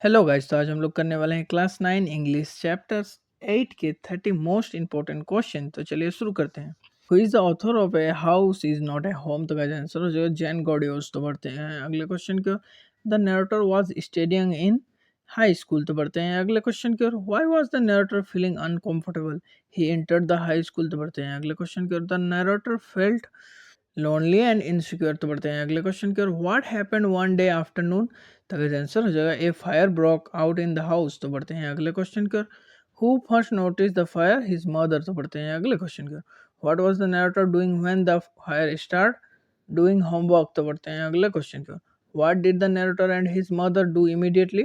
Hello guys, तो आज हम लोग करने वाले हैं क्लास 9 इंग्लिश चैप्टर 8 के 30 मोस्ट इंपॉर्टेंट क्वेश्चन। तो चलिए शुरू करते हैं। Who is the author of a house is not a home? तो गाइस आंसर हो जाएगा जैन गॉडियोस। तो पढ़ते हैं अगले क्वेश्चन की ओर। The narrator was studying in high school. तो पढ़ते हैं अगले क्वेश्चन की ओर। Why was the narrator feeling uncomfortable? He entered the high school. तो पढ़ते हैं अगले क्वेश्चन की ओर। The narrator felt lonely and insecure. तो पढ़ते हैं अगले क्वेश्चन की ओर। What happened one day afternoon? तो आंसर हो जाएगा a fire broke out in the house. तो पढ़ते हैं अगले क्वेश्चन की ओर। Who first notice the fire? His mother. तो पढ़ते हैं अगले क्वेश्चन की ओर। What was the narrator doing when the fire start? Doing homework. तो पढ़ते हैं अगले क्वेश्चन की ओर। What did the narrator and his mother do immediately?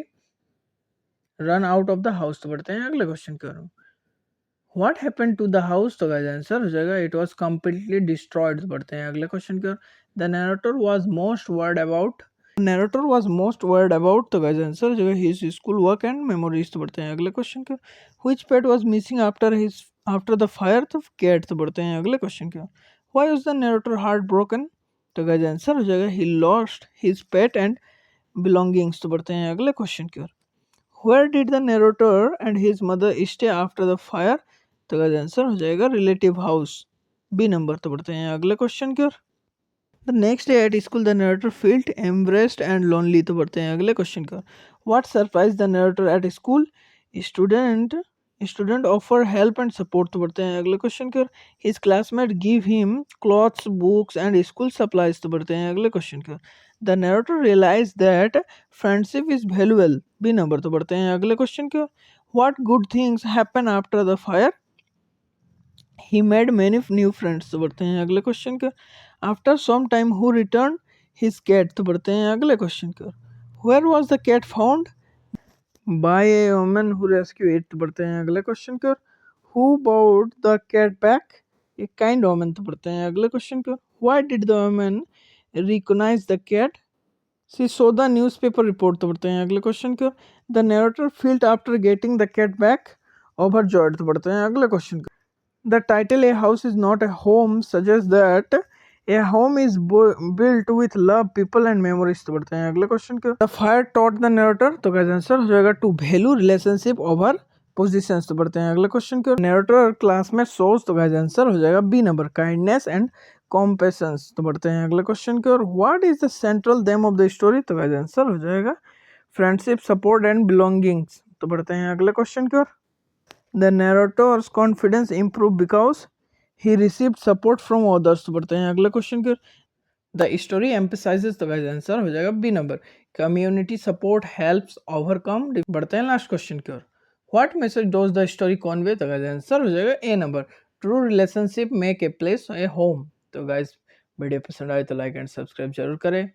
Run out of the house. तो पढ़ते हैं अगले क्वेश्चन की ओर। What happened to the house? तो गाइस आंसर हो जाएगा इट वाज कंप्लीटली डिस्ट्रॉयड। पढ़ते हैं अगले क्वेश्चन की ओर। The narrator was most worried about तो गाइस आंसर हो जाएगा his school work and memories. तो पढ़ते हैं अगले क्वेश्चन की ओर। Which pet was missing after the fire? तो कैट। तो पढ़ते हैं अगले क्वेश्चन की ओर। Why was the narrator heart broken? तो गाइस आंसर हो जाएगा he lost his pet and belongings. तो पढ़ते हैं अगले क्वेश्चन की ओर। Where did the narrator and his mother stay after the fire? तो इसका आंसर हो जाएगा रिलेटिव हाउस, बी नंबर। तो बढ़ते हैं अगले क्वेश्चन की ओर। The next day at school the narrator felt embarrassed and lonely. तो बढ़ते हैं अगले क्वेश्चन की ओर। What surprise the narrator at school? Student student offer help and support. तो बढ़ते हैं अगले क्वेश्चन की ओर। His classmate give him clothes books and school supplies. तो बढ़ते हैं अगले क्वेश्चन की ओर। The narrator realize that friendship is valuable, B number. तो बढ़ते हैं अगले क्वेश्चन की ओर। What good things happen after the fire? He made many new friends. तो बढ़ते हैं अगले क्वेश्चन के। After some time who return his cat. तो बढ़ते हैं अगले क्वेश्चन के। Where was the cat found? By a woman who rescue it. तो बढ़ते हैं अगले क्वेश्चन के। Who brought the cat back? A kind woman. तो बढ़ते हैं अगले क्वेश्चन के। Why did the woman recognise the cat? She saw the newspaper report. तो बढ़ते हैं अगले क्वेश्चन के। The narrator felt after getting the cat back overjoyed. तो बढ़ते हैं अगले क्वेश्चन के। The title "A House is Not a Home" suggests that a home is built with love, people and memories। तो बढ़ते हैं अगले क्वेश्चन के। The fire taught the narrator। तो गाइस आंसर हो जाएगा to value relationship over positions. तो बढ़ते हैं अगले क्वेश्चन के। नरेटर क्लास में सोच। तो गाइस आंसर हो जाएगा बी नंबर, काइंडनेस एंड कॉम्पेशंस। तो बढ़ते हैं अगले क्वेश्चन के। और what is the central theme of the story? तो गाइस आंसर हो जाएगा फ्रेंडशिप, सपोर्ट एंड बिलोंगिंग्स। तो बढ़ते हैं अगले क्वेश्चन की ओर। The narrator's confidence improved because he received support from others। तो बढ़ते हैं अगले क्वेश्चन के। The story emphasizes. तो गाइस आंसर हो जाएगा B number, community support helps overcome. बढ़ते हैं लास्ट क्वेश्चन की ओर। What message does the story convey? तो गाइस आंसर हो जाएगा A number, true relationship make a place a home. तो गाइस वीडियो पसंद आए तो लाइक एंड सब्सक्राइब जरूर करें।